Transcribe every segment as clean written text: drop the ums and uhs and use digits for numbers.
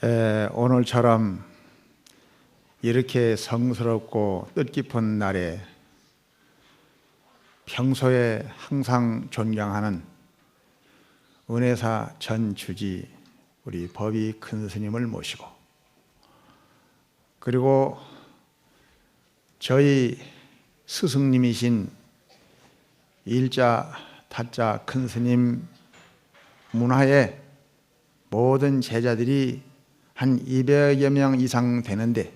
오늘처럼 이렇게 성스럽고 뜻깊은 날에 평소에 항상 존경하는 은혜사 전 주지 우리 법위 큰 스님을 모시고, 그리고 저희 스승님이신 일자 타자 큰 스님 문화에 모든 제자들이 한 200여 명 이상 되는데,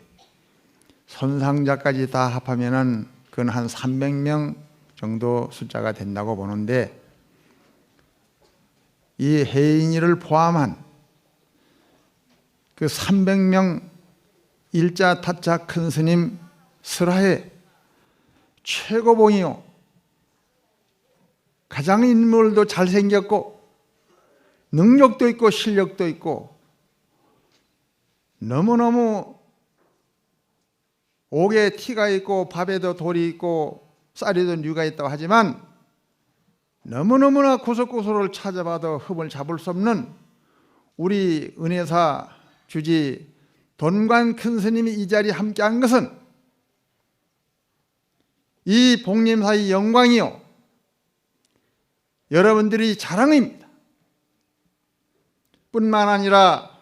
손상자까지 다 합하면은 그건 한 300명 정도 숫자가 된다고 보는데, 이 해인이를 포함한 그 300명 일자 타자 큰 스님 설하에 최고봉이요, 가장 인물도 잘생겼고 능력도 있고 실력도 있고 너무너무 옥에 티가 있고 밥에도 돌이 있고 쌀에도 류가 있다고 하지만, 너무너무나 구석구석을 찾아봐도 흠을 잡을 수 없는 우리 은혜사 주지 돈관 큰 스님이 이 자리에 함께한 것은 이 복림사의 영광이요, 여러분들이 자랑입니다. 뿐만 아니라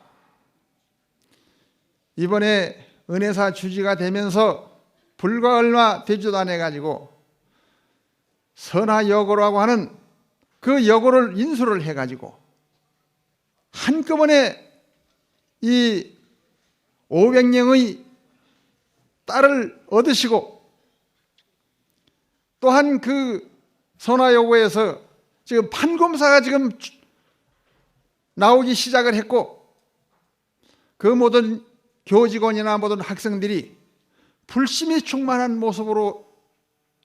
이번에 은혜사 주지가 되면서 불과 얼마 되지도 않아 가지고 선화여고라고 하는 그 여고를 인수를 해 가지고 한꺼번에 이 500명의 딸을 얻으시고, 또한 그 선화여고에서 지금 판검사가 지금 나오기 시작을 했고, 그 모든 교직원이나 모든 학생들이 불심이 충만한 모습으로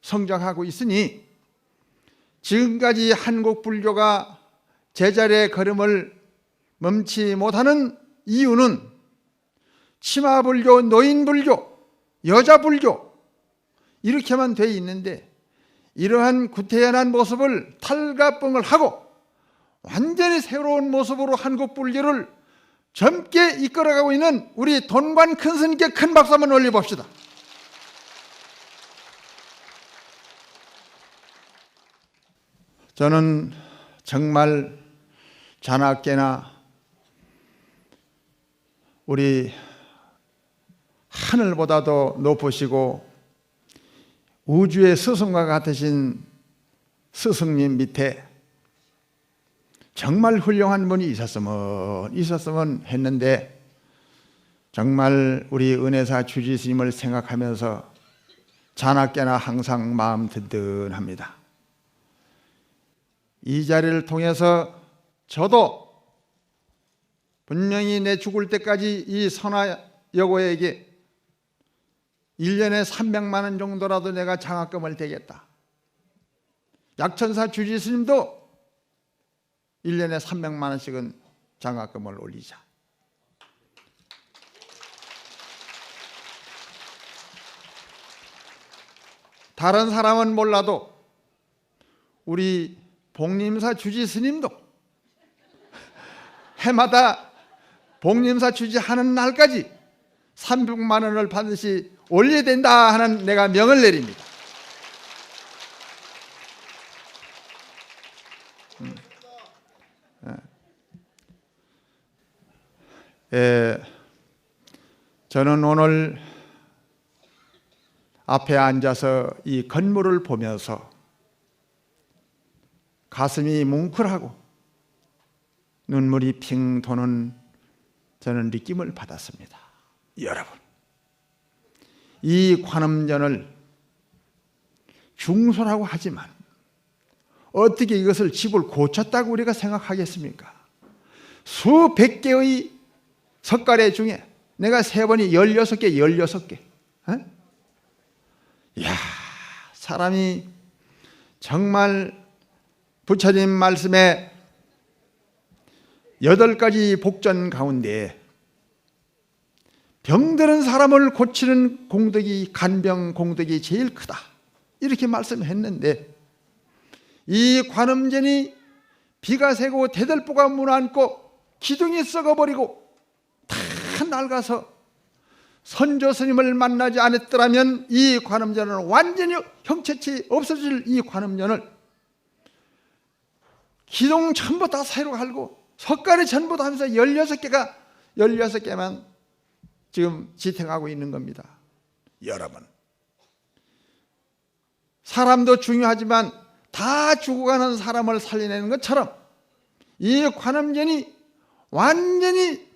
성장하고 있으니, 지금까지 한국 불교가 제자리의 걸음을 멈추지 못하는 이유는 치마불교, 노인불교, 여자불교 이렇게만 돼 있는데, 이러한 구태연한 모습을 탈가뻥을 하고 완전히 새로운 모습으로 한국 불교를 젊게 이끌어가고 있는 우리 돈관 큰 스님께 큰 박수 한번 올려봅시다. 저는 정말 자나깨나 우리 하늘보다도 높으시고 우주의 스승과 같으신 스승님 밑에 정말 훌륭한 분이 있었으면 했는데, 정말 우리 은혜사 주지 스님을 생각하면서 자나깨나 항상 마음 든든합니다. 이 자리를 통해서 저도 분명히 내 죽을 때까지 이 선화여고에게 1년에 300만 원 정도라도 내가 장학금을 대겠다. 약천사 주지 스님도 1년에 300만 원씩은 장학금을 올리자. 다른 사람은 몰라도 우리 복림사 주지 스님도 해마다 복림사 주지 하는 날까지 300만 원을 반드시 올려야 된다 하는 내가 명을 내립니다. 저는 오늘 앞에 앉아서 이 건물을 보면서 가슴이 뭉클하고 눈물이 핑 도는 저는 느낌을 받았습니다. 여러분, 이 관음전을 중소라고 하지만 어떻게 이것을 집을 고쳤다고 우리가 생각하겠습니까? 수백 개의 석가래 중에 내가 세번이 16개. 이야, 사람이 정말 부처님 말씀에 8가지 복전 가운데 병드는 사람을 고치는 공덕이, 간병 공덕이 제일 크다, 이렇게 말씀했는데, 이 관음전이 비가 새고 대들보가 무너앉고 기둥이 썩어버리고 다 낡아서 선조 스님을 만나지 않았더라면 이 관음전은 완전히 형체치 없어질 이 관음전을 기둥 전부 다 새로 갈고 석가래 전부 다 하면서 16개만 지금 지탱하고 있는 겁니다. 여러분, 사람도 중요하지만 다 죽어가는 사람을 살려내는 것처럼 이 관음전이 완전히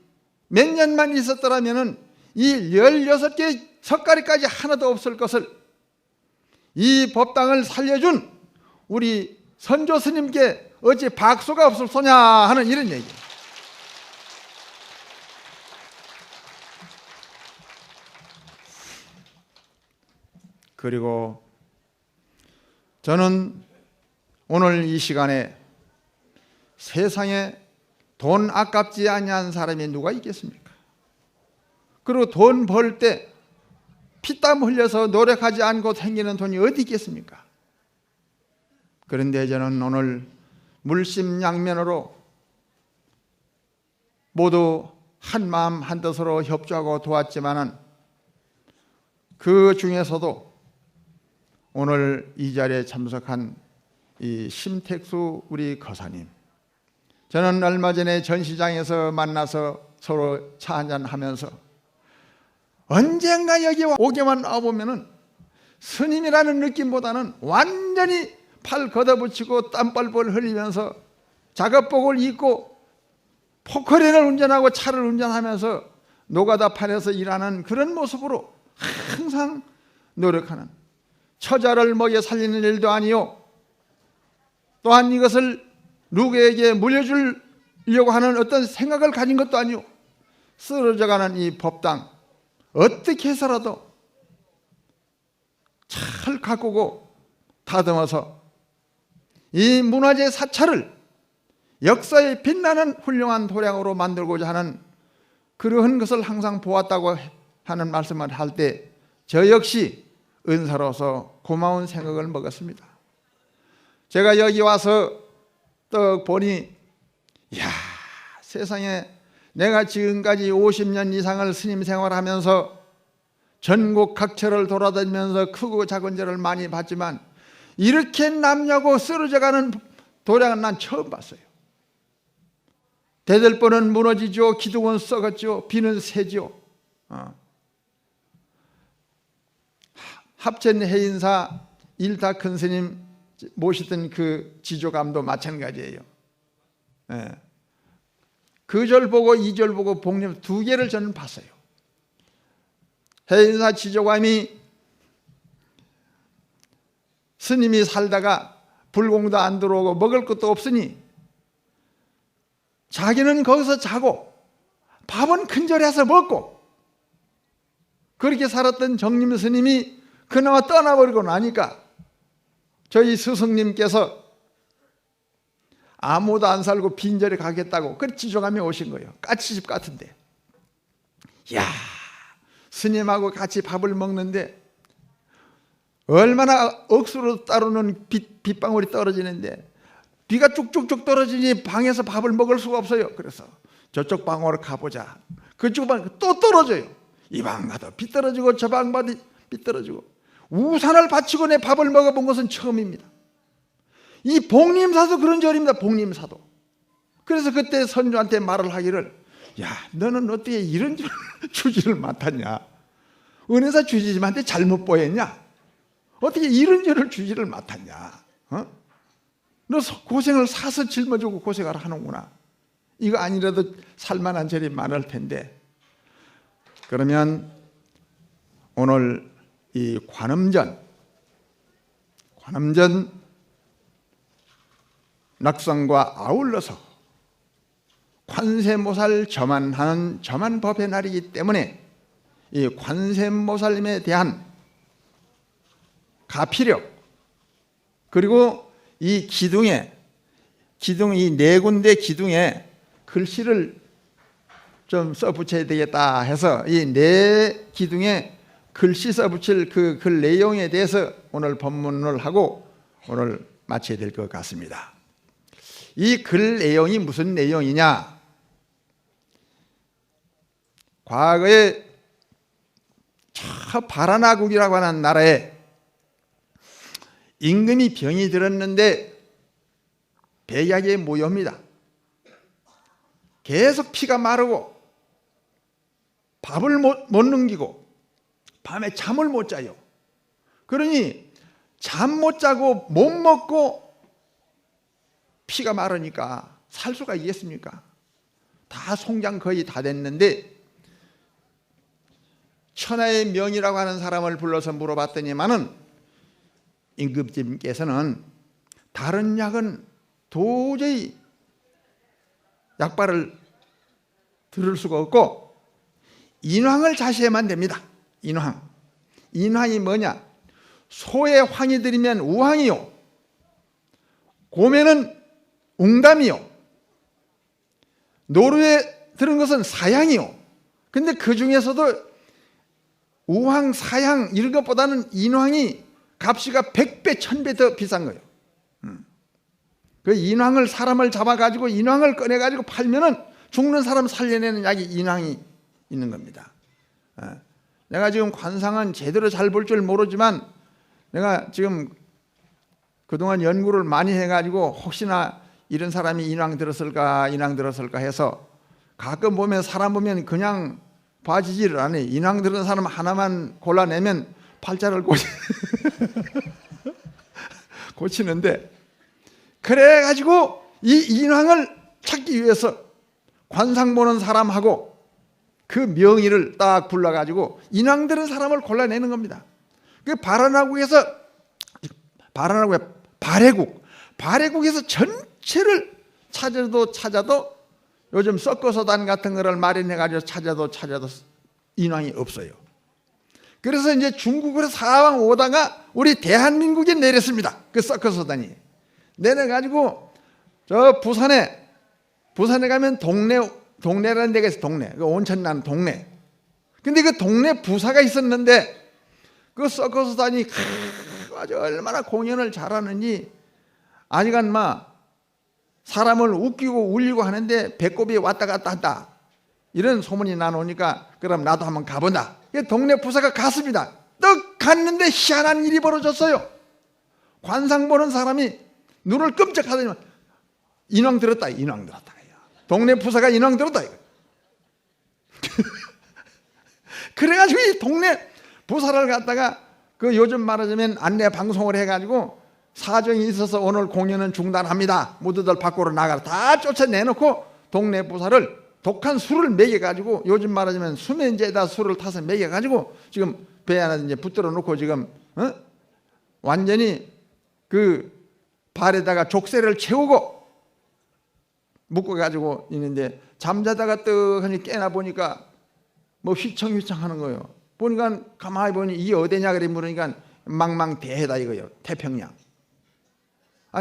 몇 년만 있었더라면 이 16개 석가래까지 하나도 없을 것을 이 법당을 살려준 우리 선조 스님께 어찌 박수가 없었소냐 하는 이런 얘기예요. 그리고 저는 오늘 이 시간에 세상에 돈 아깝지 아니한 사람이 누가 있겠습니까? 그리고 돈 벌 때 피땀 흘려서 노력하지 않고 생기는 돈이 어디 있겠습니까? 그런데 저는 오늘 물심양면으로 모두 한 마음 한 뜻으로 협조하고 도왔지만은 그 중에서도 오늘 이 자리에 참석한 이 심택수 우리 거사님, 저는 얼마 전에 전시장에서 만나서 서로 차 한잔 하면서 언젠가 여기 오게만 와보면은 스님이라는 느낌보다는 완전히 팔 걷어붙이고 땀 뻘뻘 흘리면서 작업복을 입고 포크레인을 운전하고 차를 운전하면서 노가다판에서 일하는 그런 모습으로 항상 노력하는, 처자를 먹여 살리는 일도 아니요, 또한 이것을 누구에게 물려주려고 하는 어떤 생각을 가진 것도 아니요, 쓰러져가는 이 법당 어떻게 해서라도 잘 가꾸고 다듬어서 이 문화재 사찰을 역사에 빛나는 훌륭한 도량으로 만들고자 하는 그러한 것을 항상 보았다고 하는 말씀을 할 때 저 역시 은사로서 고마운 생각을 먹었습니다. 제가 여기 와서 딱 보니, 이야, 세상에 내가 지금까지 50년 이상을 스님 생활하면서 전국 각처를 돌아다니면서 크고 작은 절을 많이 봤지만 이렇게 남냐고 쓰러져가는 도량은 난 처음 봤어요. 대들보는 무너지죠, 기둥은 썩었죠, 비는 새죠. 합천 해인사 일타 큰 스님 모시던 그 지조감도 마찬가지예요. 그 절 보고 이 절 보고 복림 두 개를 저는 봤어요. 해인사 지조감이 스님이 살다가 불공도 안 들어오고 먹을 것도 없으니 자기는 거기서 자고 밥은 큰절에서 먹고 그렇게 살았던 정림 스님이 그나마 떠나버리고 나니까 저희 스승님께서 아무도 안 살고 빈절에 가겠다고 그 지조감이 오신 거예요. 까치집 같은데. 야, 스님하고 같이 밥을 먹는데 얼마나 억수로 따르는 빗방울이 떨어지는데 비가 쭉쭉쭉 떨어지니 방에서 밥을 먹을 수가 없어요. 그래서 저쪽 방으로 가보자. 그쪽 방 또 떨어져요. 이 방 가도 비 떨어지고 저 방 가도 비 떨어지고 우산을 받치고 내 밥을 먹어본 것은 처음입니다. 이 복림사도 그런 절입니다. 복림사도. 그래서 그때 선조한테 말을 하기를, 야, 너는 어떻게 이런 절 주지를 맡았냐? 은혜사 주지님한테 잘못 보였냐? 어떻게 이런 절을 주지를 맡았냐? 너 고생을 사서 짊어지고 고생을 하는구나. 이거 아니라도 살만한 절이 많을 텐데. 그러면 오늘 이 관음전 낙성과 아울러서 관세모살 저만하는 저만법의 날이기 때문에 이 관세모살님에 대한 가피력, 그리고 이 기둥 이 네 군데 기둥에 글씨를 좀 써붙여야 되겠다 해서 이 네 기둥에 글씨 써붙일 그 글 내용에 대해서 오늘 법문을 하고 오늘 마쳐야 될 것 같습니다. 이 글 내용이 무슨 내용이냐? 과거에 저 바라나국이라고 하는 나라에 임금이 병이 들었는데 백약에 모여옵니다. 계속 피가 마르고 밥을 못 넘기고 밤에 잠을 못 자요. 그러니 잠 못 자고 못 먹고 피가 마르니까 살 수가 있겠습니까? 다 송장 거의 다 됐는데 천하의 명이라고 하는 사람을 불러서 물어봤더니만은 임금님께서는 다른 약은 도저히 약발을 들을 수가 없고 인황을 자시해만 됩니다. 인황이 뭐냐? 소에 황이 들이면 우황이요, 곰에는 웅담이요, 노루에 들은 것은 사향이요. 근데 그 중에서도 우황, 사향 이런 것보다는 인황이 값이가 100배, 1000배 더 비싼 거예요. 그 인황을, 사람을 잡아가지고 인황을 꺼내가지고 팔면은 죽는 사람 살려내는 약이 인황이 있는 겁니다. 내가 지금 관상은 제대로 잘 볼 줄 모르지만 내가 지금 그동안 연구를 많이 해가지고 혹시나 이런 사람이 인황 들었을까 해서 가끔 보면 사람 보면 그냥 봐지지를 않아요. 인황 들은 사람 하나만 골라내면 팔자를 고치는데, 그래가지고 이 인황을 찾기 위해서 관상 보는 사람하고 그 명의를 딱 불러가지고 인황 들은 사람을 골라내는 겁니다. 그 바라나국에서 발해국에서 전체를 찾아도 요즘 섞어서단 같은 거를 마련해가지고 찾아도 인황이 없어요. 그래서 이제 중국으로 사방 오다가 우리 대한민국에 내렸습니다. 그 섞어서단이 내려가지고 저 부산에 가면 동네라는 데가 있어요. 동네, 그 온천 나는 동네. 근데 그 동네 부사가 있었는데 그 서커스단이 아주 얼마나 공연을 잘하는지 아직은 사람을 웃기고 울리고 하는데 배꼽이 왔다 갔다 한다 이런 소문이 나오니까 그럼 나도 한번 가본다. 동네 부사가 갔습니다. 떡 갔는데 희한한 일이 벌어졌어요. 관상 보는 사람이 눈을 끔찍하더니 인왕 들었다. 동네 부사가 인왕 들었다. 그래가지고 이 동네 부사를 갖다가 그 요즘 말하자면 안내 방송을 해가지고 사정이 있어서 오늘 공연은 중단합니다. 모두들 밖으로 나가라. 다 쫓아내놓고 동네 부사를 독한 술을 먹여가지고 요즘 말하자면 수면제에다 술을 타서 먹여가지고 지금 배 하나 이제 붙들어 놓고 지금 완전히 그 발에다가 족쇄를 채우고 묶어가지고 있는데 잠자다가 떡하니 깨나 보니까 뭐 휘청휘청 하는 거예요. 보니까 가만히 보니 이게 어디냐 그래 물으니까 망망대해다 이거예요. 태평양.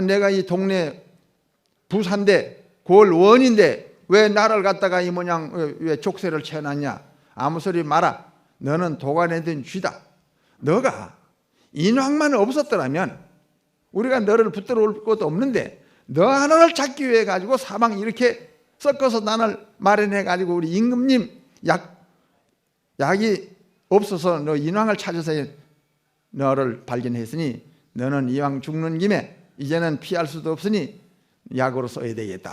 내가 이 동네 부사인데 9월 원인데 왜 나를 갖다가 이 모양 왜 족쇄를 채워놨냐. 아무 소리 마라. 너는 도관에 든 쥐다. 너가 인왕만 없었더라면 우리가 너를 붙들어 올 것도 없는데 너 하나를 찾기 위해 가지고 사방 이렇게 섞어서 난을 마련해 가지고 우리 임금님 약이 없어서 너 인왕을 찾아서 너를 발견했으니 너는 이왕 죽는 김에 이제는 피할 수도 없으니 약으로 써야 되겠다.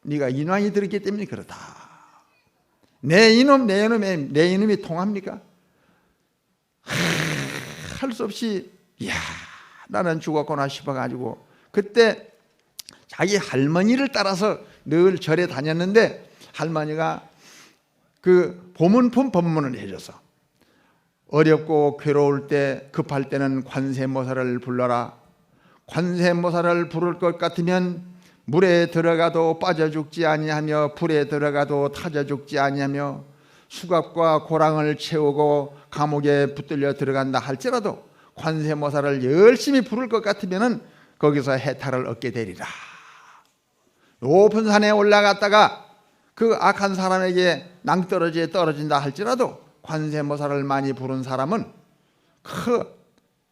네가 인왕이 들었기 때문에 그렇다. 내 이놈이 통합니까? 할 수 없이 이야 나는 죽었구나 싶어가지고 그때 자기 할머니를 따라서 늘 절에 다녔는데 할머니가 그 보문품 법문을 해줘서 어렵고 괴로울 때 급할 때는 관세모사를 불러라. 관세모사를 부를 것 같으면 물에 들어가도 빠져 죽지 아니하며 불에 들어가도 타져 죽지 아니하며 수갑과 고랑을 채우고 감옥에 붙들려 들어간다 할지라도 관세모사를 열심히 부를 것 같으면 거기서 해탈을 얻게 되리라. 높은 산에 올라갔다가 그 악한 사람에게 낭떠러지에 떨어진다 할지라도 관세모사를 많이 부른 사람은 그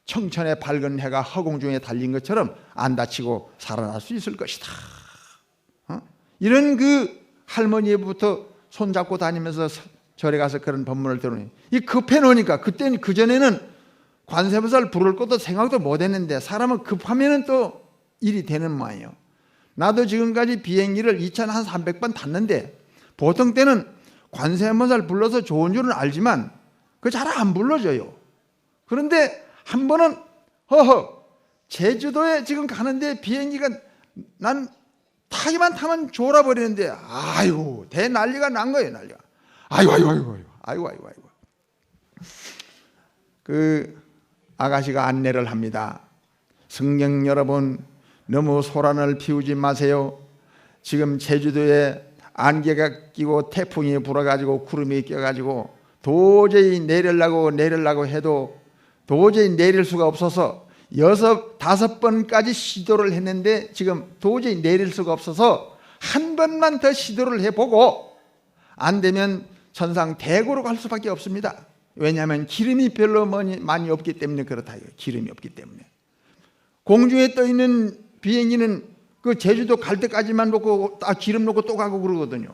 청천의 밝은 해가 허공 중에 달린 것처럼 안 다치고 살아날 수 있을 것이다. 이런 그 할머니부터 손잡고 다니면서 절에 가서 그런 법문을 들으니 이 급해 놓으니까 그때는 그전에는 관세음보살 부를 것도 생각도 못 했는데 사람은 급하면은 또 일이 되는 모양이에요. 나도 지금까지 비행기를 2,300번 탔는데 보통 때는 관세음보살 불러서 좋은 줄은 알지만 그 잘 안 불러줘요. 그런데 한 번은 허허 제주도에 지금 가는데 비행기가 난 타기만 타면 졸아버리는데 아이고 대난리가 난 거예요. 난리가. 아이고. 그 아가씨가 안내를 합니다. 승객 여러분 너무 소란을 피우지 마세요. 지금 제주도에 안개가 끼고 태풍이 불어가지고 구름이 껴가지고 도저히 내리려고 해도 도저히 내릴 수가 없어서 5-5번까지 시도를 했는데 지금 도저히 내릴 수가 없어서 한 번만 더 시도를 해보고 안 되면 천상 대구로 갈 수밖에 없습니다. 왜냐하면 기름이 별로 많이 없기 때문에 그렇다. 기름이 없기 때문에. 공중에 떠 있는 비행기는 그 제주도 갈 때까지만 놓고 기름 놓고 또 가고 그러거든요.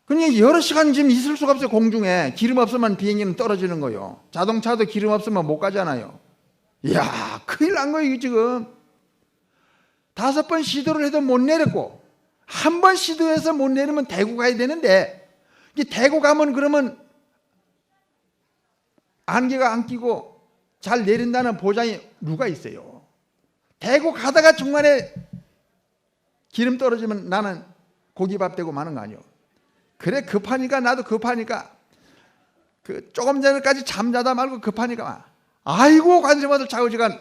그냥 여러 시간 지금 있을 수가 없어요. 공중에 기름 없으면 비행기는 떨어지는 거예요. 자동차도 기름 없으면 못 가잖아요. 이야 큰일 난 거예요. 이게 지금 5번 시도를 해도 못 내렸고 한 번 시도해서 못 내리면 대구 가야 되는데 대구 가면 그러면 안개가 안 끼고 잘 내린다는 보장이 누가 있어요? 대구 가다가 중간에 기름 떨어지면 나는 고기밥 되고 마는 거 아니에요? 그래 급하니까 나도 급하니까 그 조금 전까지 잠자다 말고 급하니까 아이고 관세음보살 좌우지간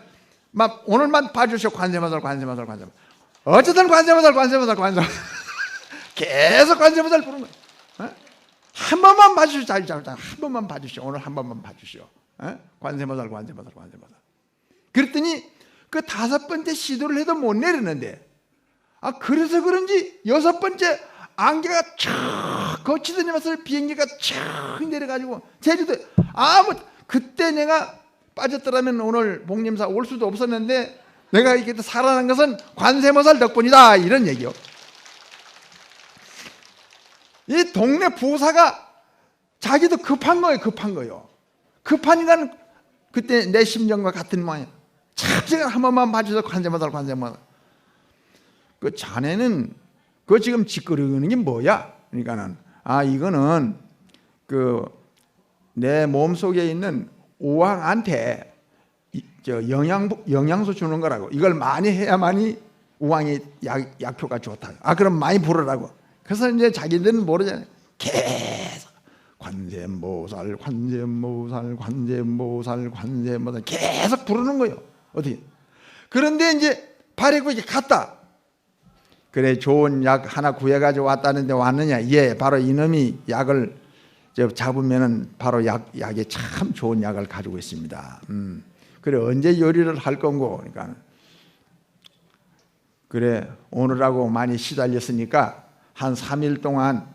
막 오늘만 봐주시오. 관세음보살 어쨌든 관세음보살 계속 관세음보살 부르는 거예요. 어? 한 번만 봐주시오. 한 번만 봐주시오. 오늘 한 번만 봐주시오. 어? 관세음보살 그랬더니 그 5번째 시도를 해도 못 내리는데 그래서 그런지 6번째 안개가 촥 거치더니면서 비행기가 촥 내려가지고 제주도 그때 내가 빠졌더라면 오늘 복림사 올 수도 없었는데 내가 이렇게 살아난 것은 관세음보살 덕분이다 이런 얘기요. 이 동네 부사가 자기도 급한 거예요. 급하니까 그때 내 심정과 같은 모양이야. 참 제가 한 번만 봐주세요. 관세음보살 그 자네는 그거 지금 짓거리는 게 뭐야? 그러니까는 이거는 그 내 몸속에 있는 우왕한테 영양소 주는 거라고. 이걸 많이 해야만이 우왕이 약효가 좋다. 그럼 많이 부르라고. 그래서 이제 자기들은 모르잖아요. 계속 관세음보살 계속 부르는 거예요. 어떻게? 그런데 이제 바래고 이제 갔다. 그래 좋은 약 하나 구해가지고 왔다는데 왔느냐? 예, 바로 이놈이 약을 잡으면은 바로 약에 참 좋은 약을 가지고 있습니다. 그래 언제 요리를 할 건고? 그러니까 그래 오늘하고 많이 시달렸으니까 한 3일 동안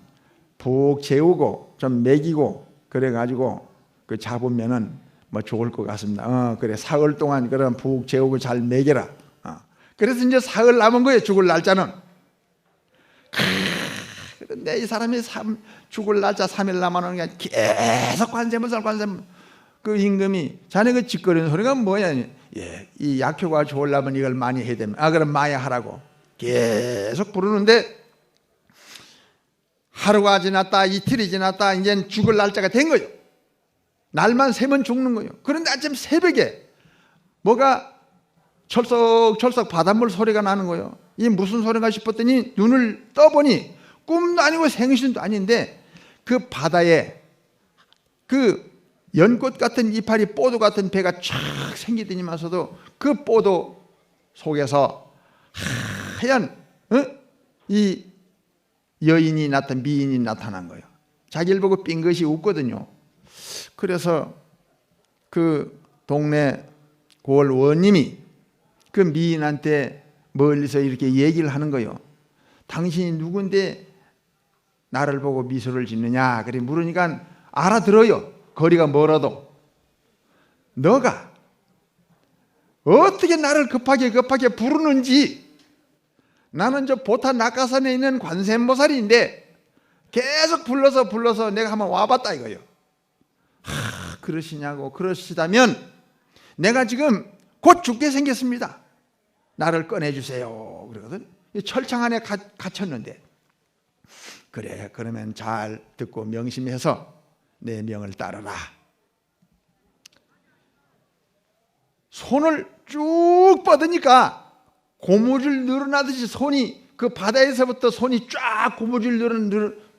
푹 재우고 좀 먹이고 그래가지고 그 잡으면은 뭐 좋을 것 같습니다. 그래 사흘 동안 그럼 푹 재우고 잘 먹여라. 그래서 이제 사흘 남은 거예요. 죽을 날짜는. 그런데 이 사람이 죽을 날짜 3일 남아놓은 게 계속 관세음보살 그 임금이 자네 그 짓거리는 소리가 뭐야? 예, 이 약효가 좋으려면 이걸 많이 해야 됩니다. 그럼 많이 하라고 계속 부르는데 하루가 지났다 이틀이 지났다 이제 죽을 날짜가 된 거예요. 날만 새면 죽는 거예요. 그런데 아침 새벽에 뭐가 철썩철썩 바닷물 소리가 나는 거예요. 이 무슨 소리가 싶었더니 눈을 떠보니 꿈도 아니고 생신도 아닌데 그 바다에 그 연꽃 같은 이파리 뽀도 같은 배가 쫙 생기더니면서도 그 뽀도 속에서 하얀 이 여인이 미인이 나타난 거예요. 자기를 보고 빙긋이 웃거든요. 그래서 그 동네 고을 원님이 그 미인한테 멀리서 이렇게 얘기를 하는 거예요. 당신이 누군데 나를 보고 미소를 짓느냐? 그래 물으니까 알아들어요. 거리가 멀어도. 너가 어떻게 나를 급하게 부르는지 나는 저 보타 낙하산에 있는 관세음보살인데 계속 불러서 내가 한번 와봤다 이거예요. 그러시냐고. 그러시다면 내가 지금 곧 죽게 생겼습니다. 나를 꺼내주세요. 그러거든. 철창 안에 갇혔는데, 그래, 그러면 잘 듣고 명심해서 내 명을 따르라. 손을 쭉 뻗으니까 고무줄 늘어나듯이 손이, 그 바다에서부터 손이 쫙 고무줄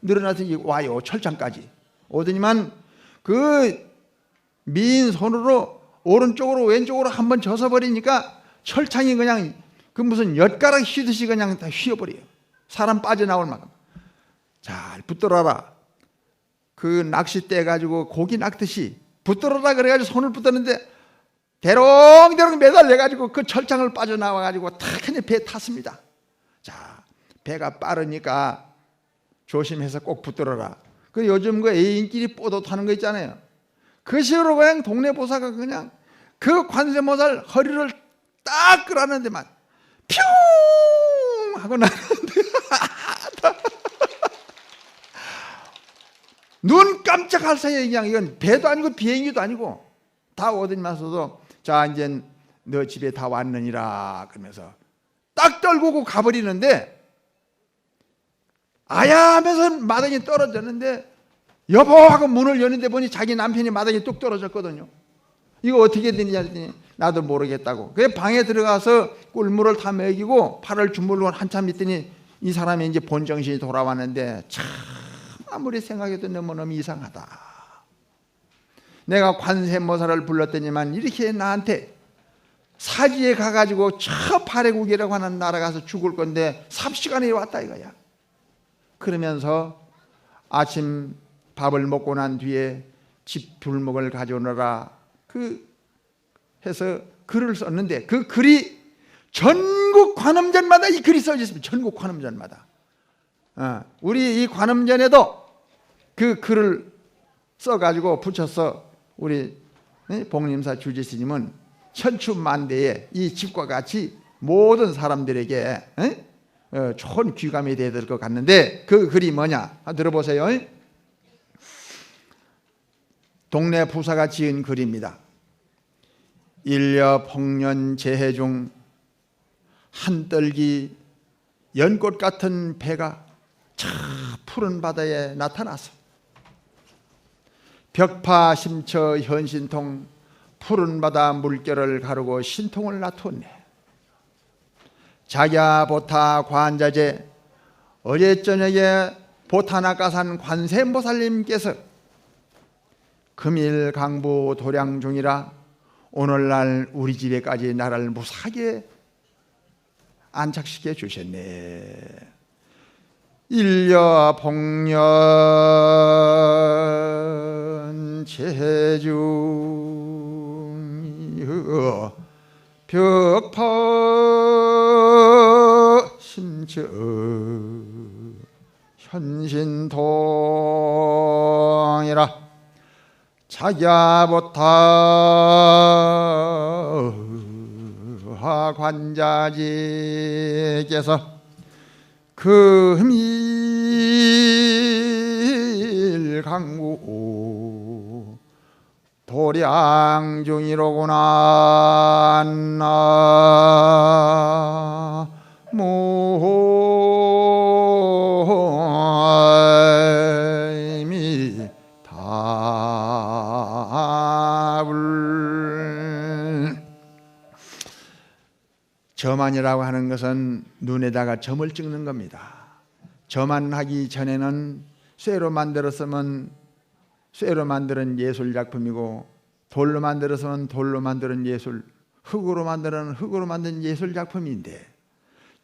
늘어나듯이 와요. 철창까지 오더니만 그 민 손으로 오른쪽으로 왼쪽으로 한번 져서버리니까 철창이 그냥 그 무슨 엿가락 휘듯이 그냥 다 휘어버려요. 사람 빠져나올 만큼. 잘 붙들어라. 그 낚싯대 가지고 고기 낚듯이 붙들어라 그래가지고 손을 붙드는데 대롱대롱 매달려가지고 그 철창을 빠져나와가지고 탁 그냥 배에 탔습니다. 자, 배가 빠르니까 조심해서 꼭 붙들어라. 그 요즘 그 애인끼리 뽀도 타는 거 있잖아요. 그 식으로 그냥 동네 보사가 그냥 그 관세모살 허리를 딱 끌었는 데만 퓨 하고 나는데 눈 깜짝할 사이에 그냥, 이건 배도 아니고 비행기도 아니고 다 오더니만서도 자, 이제 너 집에 다 왔느니라 그러면서 딱 떨구고 가버리는데, 아야 하면서 마당에 떨어졌는데 여보 하고 문을 여는데 보니 자기 남편이 마당에 뚝 떨어졌거든요. 이거 어떻게 되느냐 했더니 나도 모르겠다고. 그래 방에 들어가서 꿀물을 다 먹이고 팔을 주물르고 한참 있더니 이 사람이 이제 본정신이 돌아왔는데, 참 아무리 생각해도 너무너무 이상하다. 내가 관세모사를 불렀더니만 이렇게 나한테 사지에 가가지고 저 파래국이라고 하는 나라 가서 죽을 건데 삽시간에 왔다 이거야. 그러면서 아침 밥을 먹고 난 뒤에 집 불목을 가져오너라 그 해서 글을 썼는데, 그 글이 전국 관음전마다 이 글이 써져 있습니다. 전국 관음전마다. 우리 이 관음전에도 그 글을 써가지고 붙여서 우리 복림사 주지스님은 천추만대에 이 집과 같이 모든 사람들에게 좋은 귀감이 되어야 될 것 같는데, 그 글이 뭐냐 들어보세요. 동네 부사가 지은 글입니다. 일려 폭년 재해 중 한떨기 연꽃 같은 배가 저 푸른 바다에 나타나서 벽파 심처 현신통 푸른 바다 물결을 가르고 신통을 나투었네. 자야 보타 관자재 어제 저녁에 보타나가산 관세음보살님께서 금일 강부 도량 중이라 오늘날 우리 집에까지 나를 무사하게 안착시켜 주셨네. 일려 복년 재중 벽파 심처 현신통이라 자야보타 관자지께서 금일 강구 도량 중이로구나. 점안이라고 하는 것은 눈에다가 점을 찍는 겁니다. 점안하기 전에는 쇠로 만들었으면 쇠로 만드는 예술 작품이고, 돌로 만들었으면 돌로 만드는 예술, 흙으로 만드는 흙으로 만든 예술 작품인데,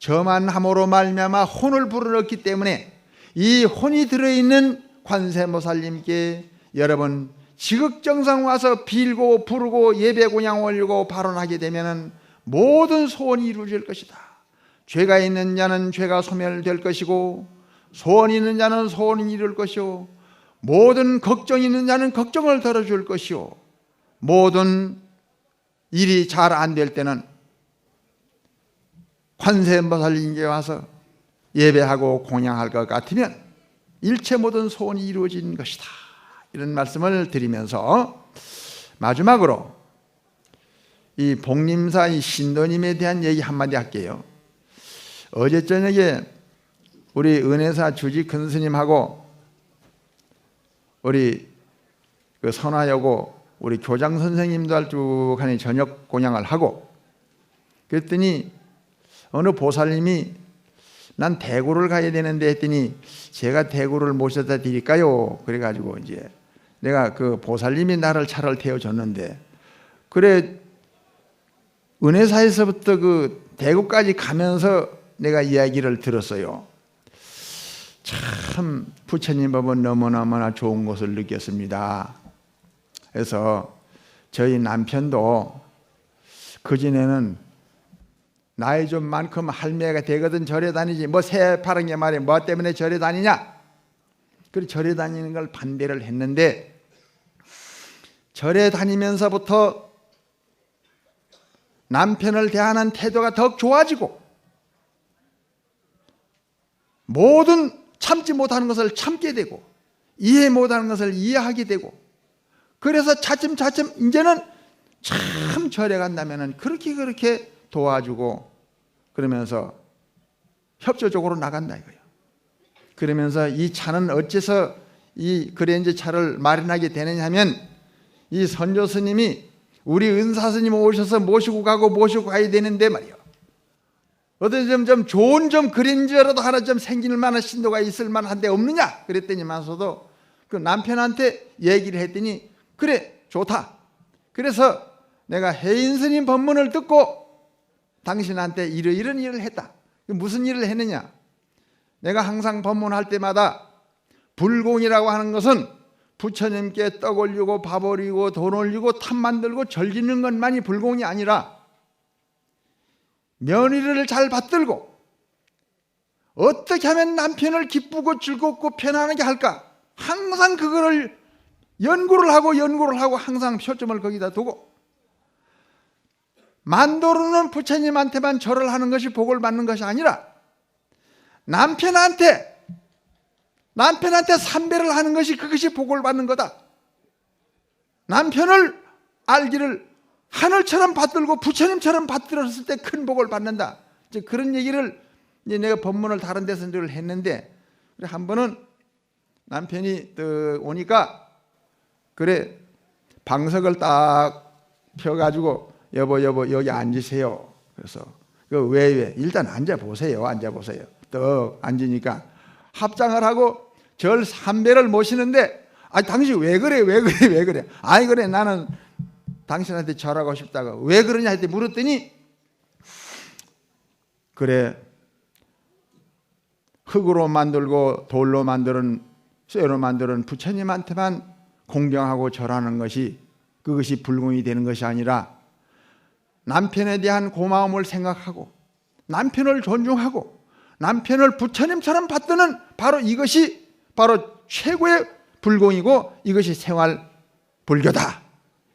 점안함으로 말미암아 혼을 불어넣기 때문에 이 혼이 들어있는 관세모살님께 여러분 지극정성 와서 빌고 부르고 예배 공양 올리고 발언하게 되면은 모든 소원이 이루어질 것이다. 죄가 있는 자는 죄가 소멸될 것이고, 소원이 있는 자는 소원이 이룰 것이요, 모든 걱정이 있는 자는 걱정을 덜어줄 것이요, 모든 일이 잘 안 될 때는 관세음보살님께 와서 예배하고 공양할 것 같으면 일체 모든 소원이 이루어진 것이다. 이런 말씀을 드리면서 마지막으로 이 복림사 이 신도님에 대한 얘기 한마디 할게요. 어제 저녁에 우리 은혜사 주지 큰 스님하고 우리 그 선화여고 우리 교장 선생님들 쭉 하니 저녁 공양을 하고, 그랬더니 어느 보살님이 난 대구를 가야 되는데 했더니 제가 대구를 모셔다 드릴까요? 그래가지고 이제 내가 그 보살님이 나를 차를 태워줬는데, 그래 은혜사에서부터 그 대구까지 가면서 내가 이야기를 들었어요. 참 부처님 법은 너무너무나 좋은 것을 느꼈습니다. 그래서 저희 남편도 그전에는 나이 좀 많으면 할매가 되거든 절에 다니지 뭐 새파랗게 말해 뭐 때문에 절에 다니냐, 그래 절에 다니는 걸 반대를 했는데 절에 다니면서부터 남편을 대하는 태도가 더욱 좋아지고 모든 참지 못하는 것을 참게 되고 이해 못하는 것을 이해하게 되고, 그래서 차츰차츰 이제는 참 절에 간다면 그렇게 도와주고 그러면서 협조적으로 나간다 이거예요. 그러면서 이 차는 어째서 이 그랜저 차를 마련하게 되느냐 하면 이 선조 스님이 우리 은사 스님 오셔서 모시고 가야 되는데 말이요. 어떤 좀 좋은 좀 그랜저라도 하나 좀 생길 만한 신도가 있을 만한데 없느냐 그랬더니만서도 그 남편한테 얘기를 했더니 그래 좋다. 그래서 내가 해인 스님 법문을 듣고 당신한테 이런 일을 했다. 무슨 일을 했느냐, 내가 항상 법문할 때마다 불공이라고 하는 것은 부처님께 떡 올리고 밥 올리고 돈 올리고 탑 만들고 절 짓는 것만이 불공이 아니라 며느리를 잘 받들고 어떻게 하면 남편을 기쁘고 즐겁고 편안하게 할까, 항상 그거를 연구를 하고 항상 초점을 거기다 두고, 만도로는 부처님한테만 절을 하는 것이 복을 받는 것이 아니라 남편한테 삼배를 하는 것이 그것이 복을 받는 거다. 남편을 알기를 하늘처럼 받들고 부처님처럼 받들었을 때 큰 복을 받는다. 이제 그런 얘기를 이제 내가 법문을 다른 데서 늘 했는데, 한 번은 남편이 오니까 그래 방석을 딱 펴가지고 여보 여기 앉으세요. 그래서 왜 일단 앉아보세요. 딱 앉으니까 합장을 하고 절 3배를 모시는데 당신 왜 그래 아이 그래 나는 당신한테 절하고 싶다고. 왜 그러냐 했더니 물었더니 그래 흙으로 만들고 돌로 만드는 쇠로 만드는 부처님한테만 공경하고 절하는 것이 그것이 불공이 되는 것이 아니라 남편에 대한 고마움을 생각하고 남편을 존중하고 남편을 부처님처럼 받드는 바로 이것이 바로 최고의 불공이고 이것이 생활 불교다.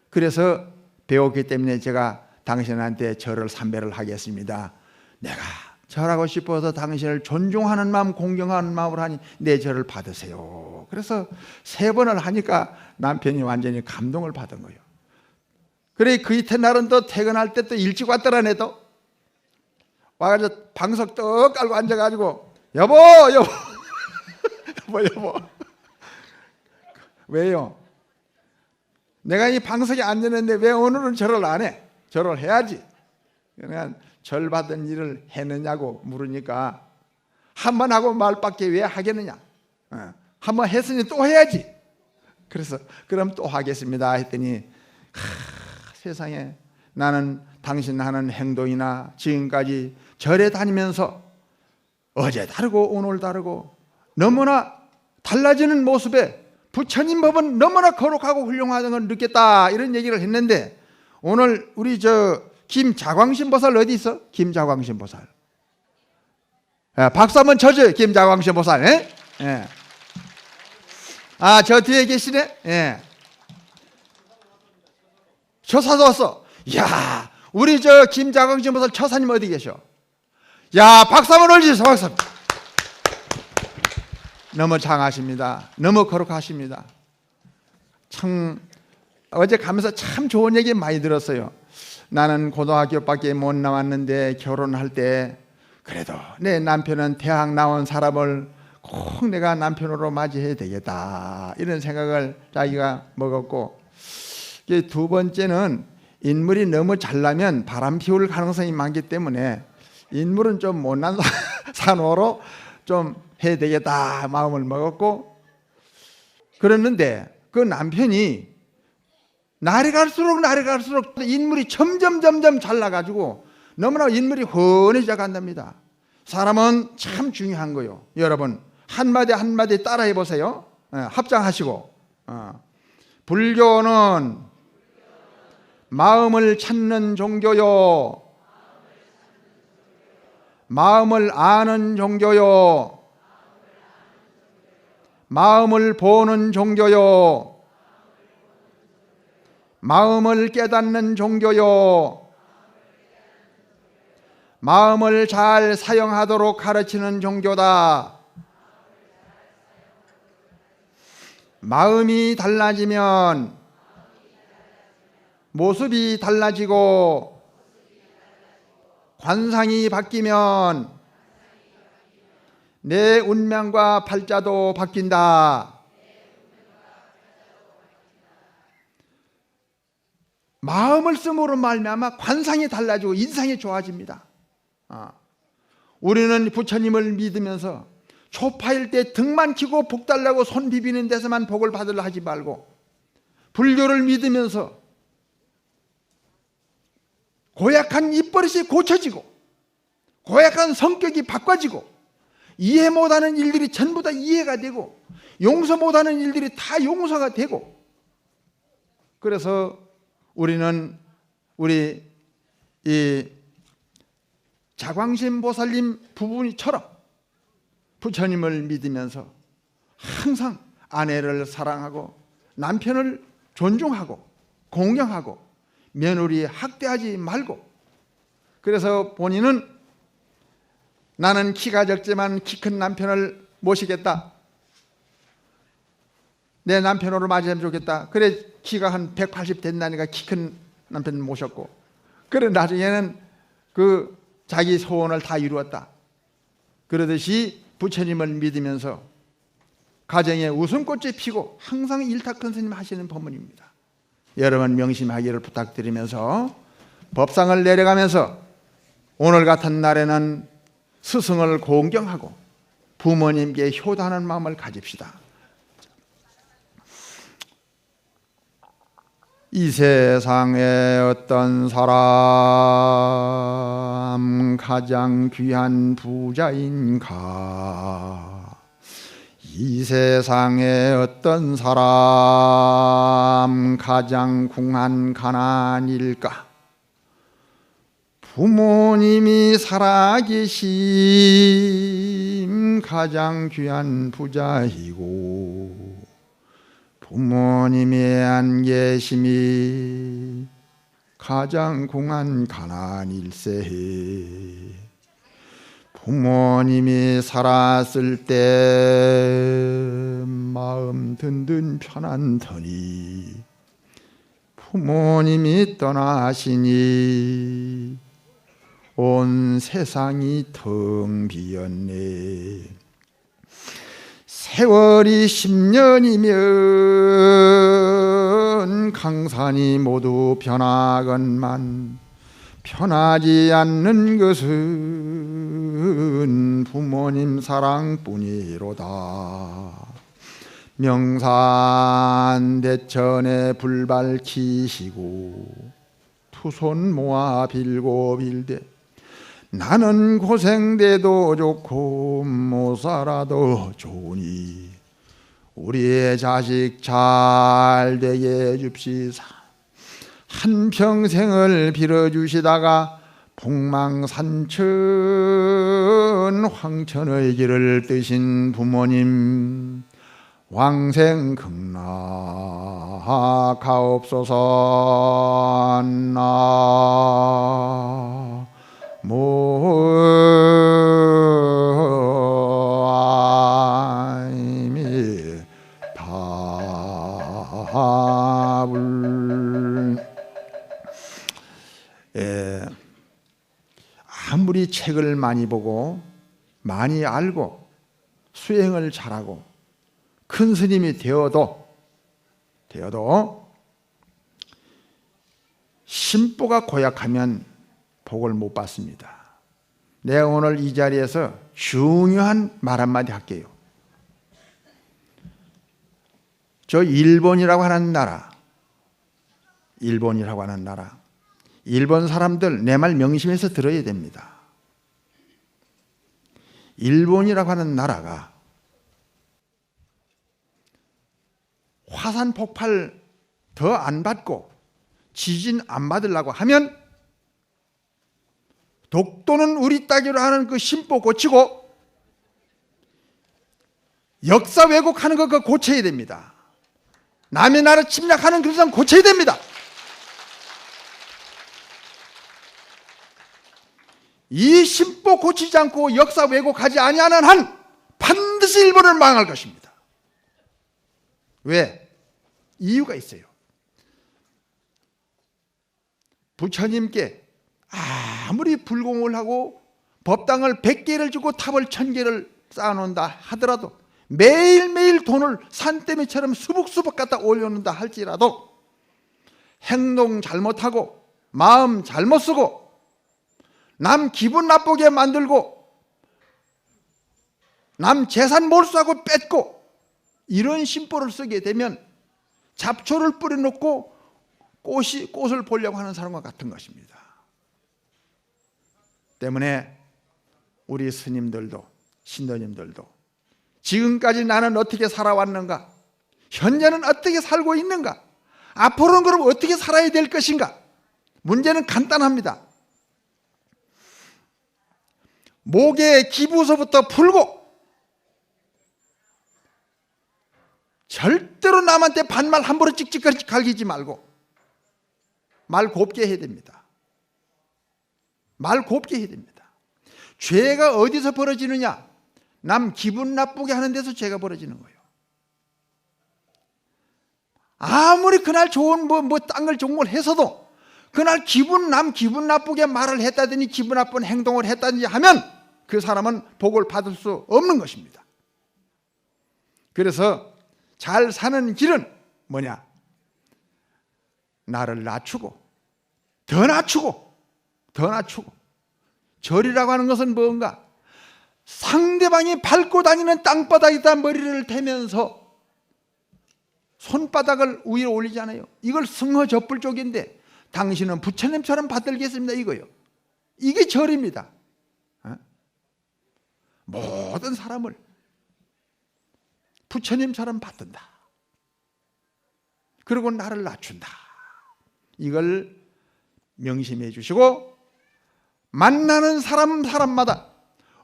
그래서 배웠기 때문에 제가 당신한테 절을 3배를 하겠습니다. 내가 절하고 싶어서 당신을 존중하는 마음 공경하는 마음으로 하니 내 절을 받으세요. 그래서 3번을 하니까 남편이 완전히 감동을 받은 거예요. 그래 그 이튿날은 또 퇴근할 때 또 일찍 왔더라네. 또 와가지고 방석 떡 깔고 앉아가지고 여보 왜요? 내가 이 방석에 앉았는데 왜 오늘은 절을 안 해? 절을 해야지. 그러니까 절 받은 일을 했느냐고 물으니까 한 번 하고 말밖에 왜 하겠느냐. 한 번 했으니 또 해야지. 그래서 그럼 또 하겠습니다 했더니 세상에 나는 당신 하는 행동이나 지금까지 절에 다니면서 어제 다르고 오늘 다르고 너무나 달라지는 모습에 부처님 법은 너무나 거룩하고 훌륭하다는 걸 느꼈다 이런 얘기를 했는데, 오늘 우리 김자광신 보살 어디 있어? 김자광신 보살 박수 한번 쳐줘요. 김자광신 보살. 예. 저 뒤에 계시네. 예. 처사도 왔어. 야, 우리 김자광신 보살 처사님 어디 계셔? 야, 박수 한번 올리세요. 박수. 너무 장하십니다. 너무 거룩하십니다. 참 어제 가면서 참 좋은 얘기 많이 들었어요. 나는 고등학교밖에 못 나왔는데 결혼할 때 그래도 내 남편은 대학 나온 사람을 꼭 내가 남편으로 맞이해야 되겠다, 이런 생각을 자기가 먹었고, 두 번째는 인물이 너무 잘나면 바람 피울 가능성이 많기 때문에 인물은 좀 못난 산호로 좀 해야 되겠다 마음을 먹었고, 그랬는데 그 남편이 날이 갈수록 인물이 점점 잘나가지고 너무나 인물이 훤해져 간답니다. 사람은 참 중요한 거요. 여러분 한마디 따라해 보세요. 합장하시고. 불교는 마음을 찾는 종교요, 마음을 아는 종교요, 마음을 보는 종교요, 마음을 깨닫는 종교요, 마음을 잘 사용하도록 가르치는 종교다. 마음이 달라지면 모습이 달라지고, 관상이 바뀌면 내 운명과 팔자도 바뀐다. 마음을 씀으로 말미암아 관상이 달라지고 인상이 좋아집니다. 우리는 부처님을 믿으면서 초파일 때 등만 키고 복 달라고 손 비비는 데서만 복을 받으려 하지 말고, 불교를 믿으면서 고약한 입버릇이 고쳐지고 고약한 성격이 바꿔지고 이해 못하는 일들이 전부 다 이해가 되고 용서 못하는 일들이 다 용서가 되고, 그래서 우리는 우리 이 자광심 보살님 부부처럼 부처님을 믿으면서 항상 아내를 사랑하고 남편을 존중하고 공경하고 며느리 학대하지 말고, 그래서 본인은 나는 키가 적지만 키 큰 남편을 모시겠다, 내 남편으로 맞이하면 좋겠다. 그래 키가 한 180 된다니까 키 큰 남편 모셨고, 그래 나중에는 그 자기 소원을 다 이루었다. 그러듯이 부처님을 믿으면서 가정에 웃음꽃이 피고 항상 일타큰 스님 하시는 법문입니다. 여러분 명심하기를 부탁드리면서 법상을 내려가면서 오늘 같은 날에는 스승을 공경하고 부모님께 효도하는 마음을 가집시다. 이 세상에 어떤 사람 가장 귀한 부자인가? 이 세상에 어떤 사람 가장 궁한 가난일까? 부모님이 살아계심 가장 귀한 부자이고, 부모님이 안 계심이 가장 궁한 가난일세. 부모님이 살았을 때 마음 든든 편안더니 부모님이 떠나시니 온 세상이 텅 비었네. 세월이 10년이면 강산이 모두 변하건만 편하지 않는 것은 부모님 사랑뿐이로다. 명산대천에 불 밝히시고 투손 모아 빌고 빌되 나는 고생돼도 좋고 못 살아도 좋으니 우리의 자식 잘 되게 해줍시사. 한평생을 빌어주시다가 폭망산천 황천의 길을 뜨신 부모님 왕생극락하옵소서. 나모 아무리 책을 많이 보고 많이 알고 수행을 잘하고 큰 스님이 되어도 심보가 고약하면 복을 못 받습니다. 내가 오늘 이 자리에서 중요한 말 한마디 할게요. 저 일본이라고 하는 나라, 일본 사람들 내 말 명심해서 들어야 됩니다. 일본이라고 하는 나라가 화산 폭발 더 안 받고 지진 안 받으려고 하면 독도는 우리 따기로 하는 그 심보 고치고 역사 왜곡하는 거 그거 고쳐야 됩니다. 남의 나라 침략하는 그릇은 고쳐야 됩니다. 이 심보 고치지 않고 역사 왜곡하지 아니하는 한 반드시 일본은 망할 것입니다. 왜? 이유가 있어요. 부처님께 아무리 불공을 하고 법당을 100개를 주고 탑을 1000개를 쌓아놓는다 하더라도 매일매일 돈을 산더미처럼 수북수북 갖다 올려놓는다 할지라도 행동 잘못하고 마음 잘못 쓰고 남 기분 나쁘게 만들고 남 재산 몰수하고 뺏고 이런 심보를 쓰게 되면 잡초를 뿌려놓고 꽃을 보려고 하는 사람과 같은 것입니다. 때문에 우리 스님들도 신도님들도 지금까지 나는 어떻게 살아왔는가, 현재는 어떻게 살고 있는가, 앞으로는 그럼 어떻게 살아야 될 것인가. 문제는 간단합니다. 목의 기부서부터 풀고 절대로 남한테 반말 함부로 찍찍 갈기지 말고 말 곱게 해야 됩니다. 말 곱게 해야 됩니다. 죄가 어디서 벌어지느냐? 남 기분 나쁘게 하는 데서 죄가 벌어지는 거예요. 아무리 그날 좋은 딴 걸 좋은 걸 해서도 그날 남 기분 나쁘게 말을 했다더니 기분 나쁜 행동을 했다든지 하면 그 사람은 복을 받을 수 없는 것입니다. 그래서 잘 사는 길은 뭐냐? 나를 낮추고 더 낮추고 절이라고 하는 것은 뭔가? 상대방이 밟고 다니는 땅바닥에다 머리를 대면서 손바닥을 위로 올리잖아요. 이걸 승허접불 쪽인데 당신은 부처님처럼 받들겠습니다 이거요. 이게 절입니다. 모든 사람을 부처님처럼 받든다. 그리고 나를 낮춘다. 이걸 명심해 주시고 만나는 사람마다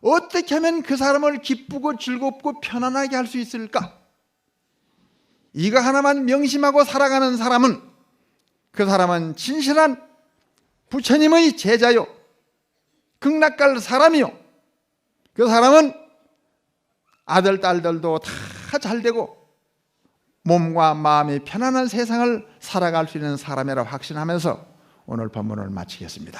어떻게 하면 그 사람을 기쁘고 즐겁고 편안하게 할 수 있을까? 이거 하나만 명심하고 살아가는 사람은 그 사람은 진실한 부처님의 제자요, 극락갈 사람이요, 그 사람은 아들 딸들도 다 잘되고 몸과 마음이 편안한 세상을 살아갈 수 있는 사람이라고 확신하면서 오늘 법문을 마치겠습니다.